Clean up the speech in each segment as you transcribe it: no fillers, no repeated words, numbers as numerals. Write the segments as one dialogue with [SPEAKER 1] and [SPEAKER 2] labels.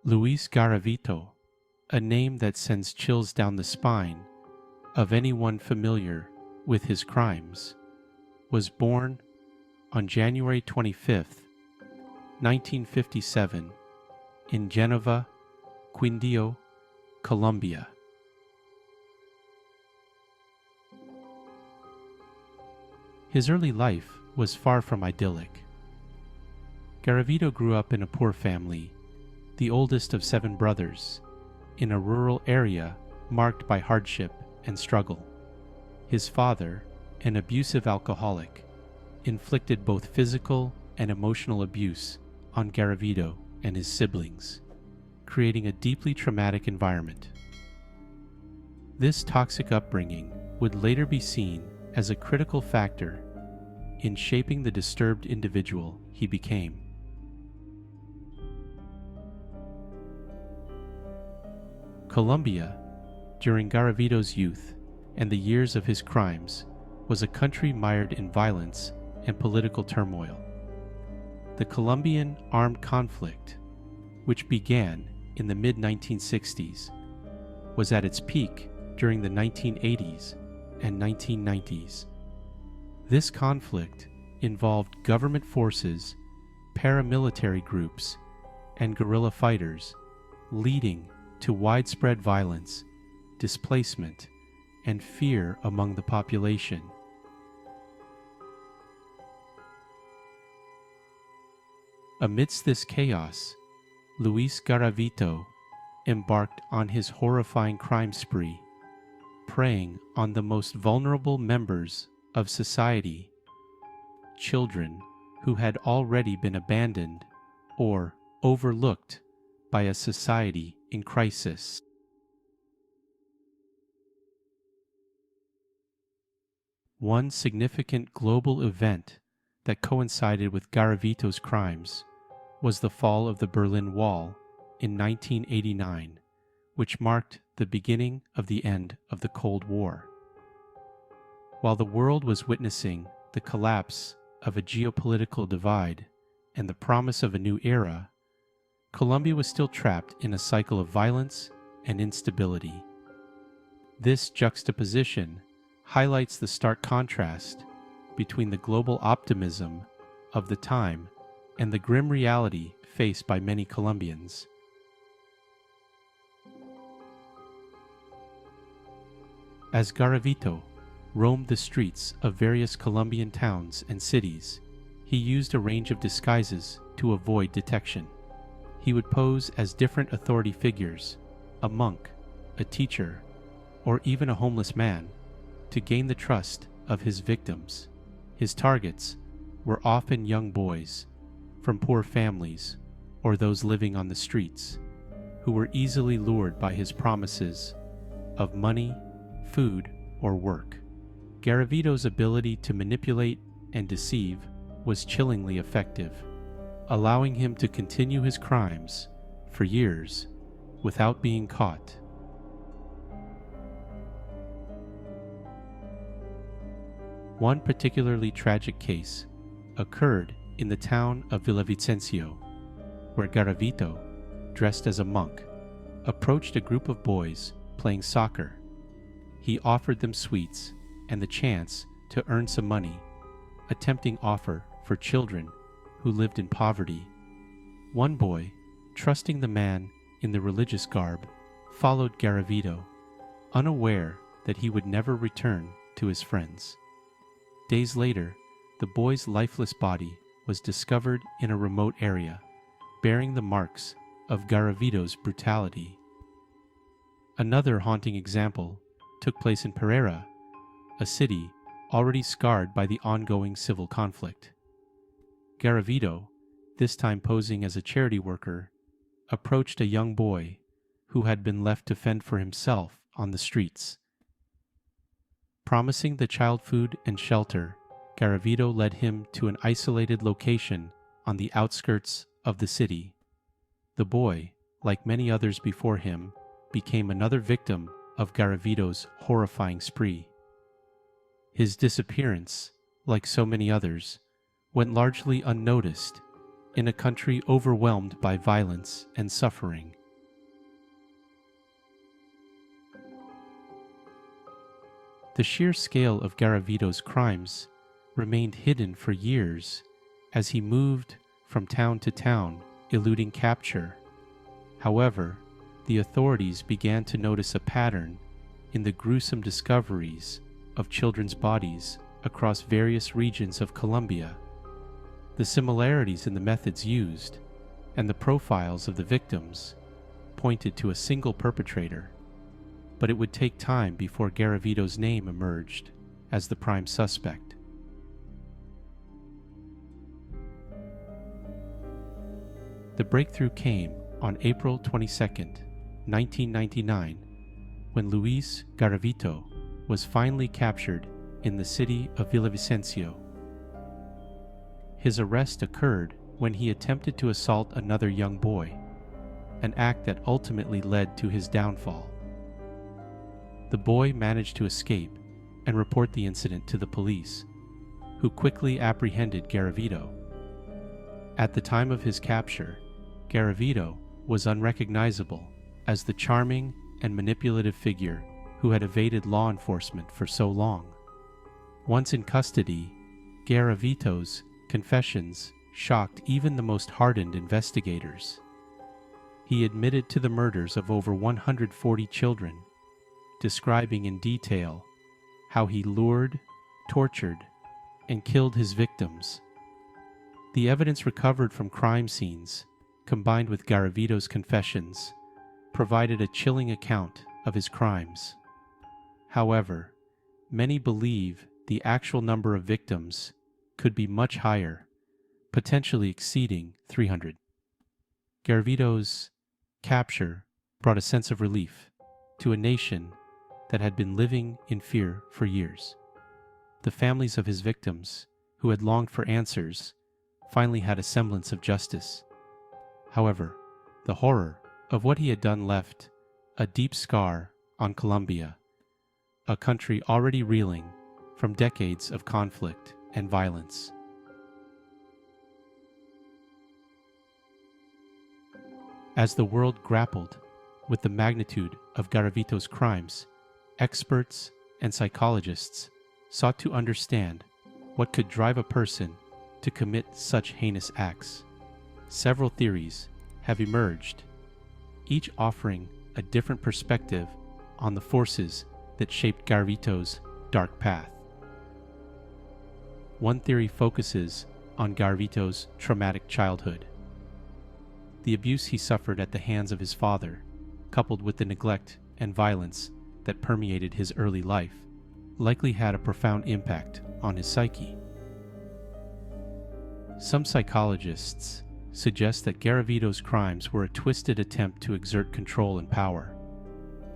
[SPEAKER 1] Luis Garavito, a name that sends chills down the spine of anyone familiar with his crimes, was born on January 25th, 1957, in Genova, Quindio, Colombia. His early life was far from idyllic. Garavito grew up in a poor family, the oldest of 7 brothers, in a rural area marked by hardship and struggle. His father, an abusive alcoholic, inflicted both physical and emotional abuse on Garavito and his siblings, creating a deeply traumatic environment. This toxic upbringing would later be seen as a critical factor in shaping the disturbed individual he became. Colombia, during Garavito's youth and the years of his crimes, was a country mired in violence and political turmoil. The Colombian armed conflict, which began in the mid-1960s, was at its peak during the 1980s and 1990s. This conflict involved government forces, paramilitary groups, and guerrilla fighters, leading to widespread violence, displacement, and fear among the population. Amidst this chaos, Luis Garavito embarked on his horrifying crime spree, preying on the most vulnerable members of society, children who had already been abandoned or overlooked by a society in crisis. One significant global event that coincided with Garavito's crimes was the fall of the Berlin Wall in 1989, which marked the beginning of the end of the Cold War. While the world was witnessing the collapse of a geopolitical divide and the promise of a new era, Colombia was still trapped in a cycle of violence and instability. This juxtaposition highlights the stark contrast between the global optimism of the time and the grim reality faced by many Colombians. As Garavito roamed the streets of various Colombian towns and cities, he used a range of disguises to avoid detection. He would pose as different authority figures, a monk, a teacher, or even a homeless man, to gain the trust of his victims. His targets were often young boys from poor families or those living on the streets, who were easily lured by his promises of money, food, or work. Garavito's ability to manipulate and deceive was chillingly effective, allowing him to continue his crimes for years without being caught. One particularly tragic case occurred in the town of Villavicencio, where Garavito, dressed as a monk, approached a group of boys playing soccer. He offered them sweets and the chance to earn some money, a tempting offer for children who lived in poverty. One boy, trusting the man in the religious garb, followed Garavito, unaware that he would never return to his friends. Days later, the boy's lifeless body was discovered in a remote area, bearing the marks of Garavito's brutality. Another haunting example took place in Pereira, a city already scarred by the ongoing civil conflict. Garavito, this time posing as a charity worker, approached a young boy who had been left to fend for himself on the streets. Promising the child food and shelter, Garavito led him to an isolated location on the outskirts of the city. The boy, like many others before him, became another victim of Garavito's horrifying spree. His disappearance, like so many others, went largely unnoticed in a country overwhelmed by violence and suffering. The sheer scale of Garavito's crimes remained hidden for years as he moved from town to town, eluding capture. However, the authorities began to notice a pattern in the gruesome discoveries of children's bodies across various regions of Colombia. The similarities in the methods used and the profiles of the victims pointed to a single perpetrator, but it would take time before Garavito's name emerged as the prime suspect. The breakthrough came on April 22, 1999, when Luis Garavito was finally captured in the city of Villavicencio. His arrest occurred when he attempted to assault another young boy, an act that ultimately led to his downfall. The boy managed to escape and report the incident to the police, who quickly apprehended Garavito. At the time of his capture, Garavito was unrecognizable as the charming and manipulative figure who had evaded law enforcement for so long. Once in custody, Garavito's confessions shocked even the most hardened investigators. He admitted to the murders of over 140 children, describing in detail how he lured, tortured, and killed his victims. The evidence recovered from crime scenes, combined with Garavito's confessions, provided a chilling account of his crimes. However, many believe the actual number of victims could be much higher, potentially exceeding 300. Garavito's capture brought a sense of relief to a nation that had been living in fear for years. The families of his victims, who had longed for answers, finally had a semblance of justice. However, the horror of what he had done left a deep scar on Colombia, a country already reeling from decades of conflict and violence. As the world grappled with the magnitude of Garavito's crimes, experts and psychologists sought to understand what could drive a person to commit such heinous acts. Several theories have emerged, each offering a different perspective on the forces that shaped Garavito's dark path. One theory focuses on Garavito's traumatic childhood. The abuse he suffered at the hands of his father, coupled with the neglect and violence that permeated his early life, likely had a profound impact on his psyche. Some psychologists suggest that Garavito's crimes were a twisted attempt to exert control and power,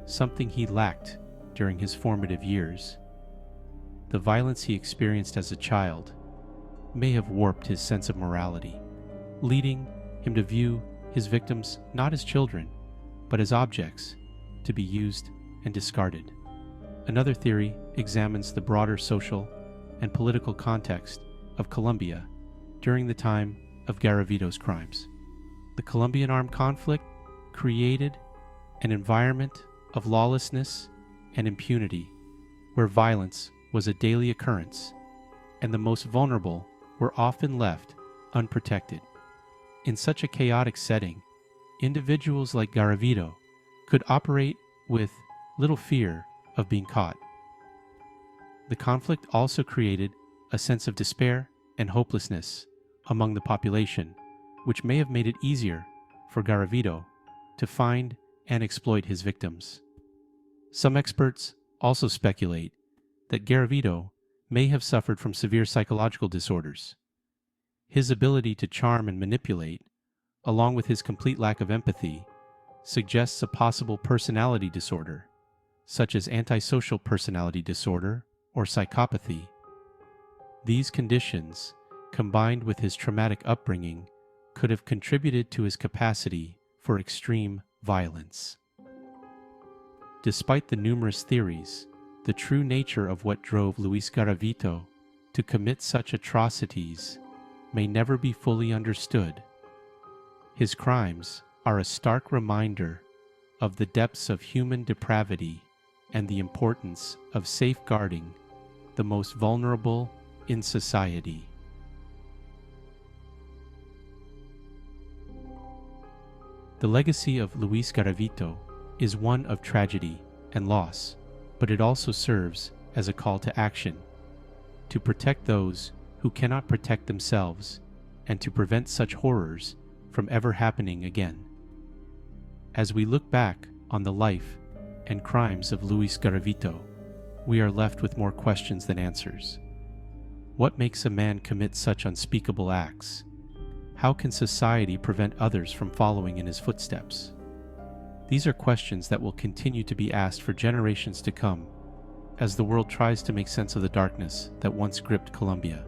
[SPEAKER 1] something he lacked during his formative years. The violence he experienced as a child may have warped his sense of morality, leading him to view his victims not as children, but as objects to be used and discarded. Another theory examines the broader social and political context of Colombia during the time of Garavito's crimes. The Colombian armed conflict created an environment of lawlessness and impunity where violence was a daily occurrence, and the most vulnerable were often left unprotected. In such a chaotic setting, individuals like Garavito could operate with little fear of being caught. The conflict also created a sense of despair and hopelessness among the population, which may have made it easier for Garavito to find and exploit his victims. Some experts also speculate that Garavito may have suffered from severe psychological disorders. His ability to charm and manipulate, along with his complete lack of empathy, suggests a possible personality disorder, such as antisocial personality disorder or psychopathy. These conditions, combined with his traumatic upbringing, could have contributed to his capacity for extreme violence. Despite the numerous theories, the true nature of what drove Luis Garavito to commit such atrocities may never be fully understood. His crimes are a stark reminder of the depths of human depravity and the importance of safeguarding the most vulnerable in society. The legacy of Luis Garavito is one of tragedy and loss, but it also serves as a call to action, to protect those who cannot protect themselves and to prevent such horrors from ever happening again. As we look back on the life and crimes of Luis Garavito, we are left with more questions than answers. What makes a man commit such unspeakable acts? How can society prevent others from following in his footsteps? These are questions that will continue to be asked for generations to come as the world tries to make sense of the darkness that once gripped Colombia.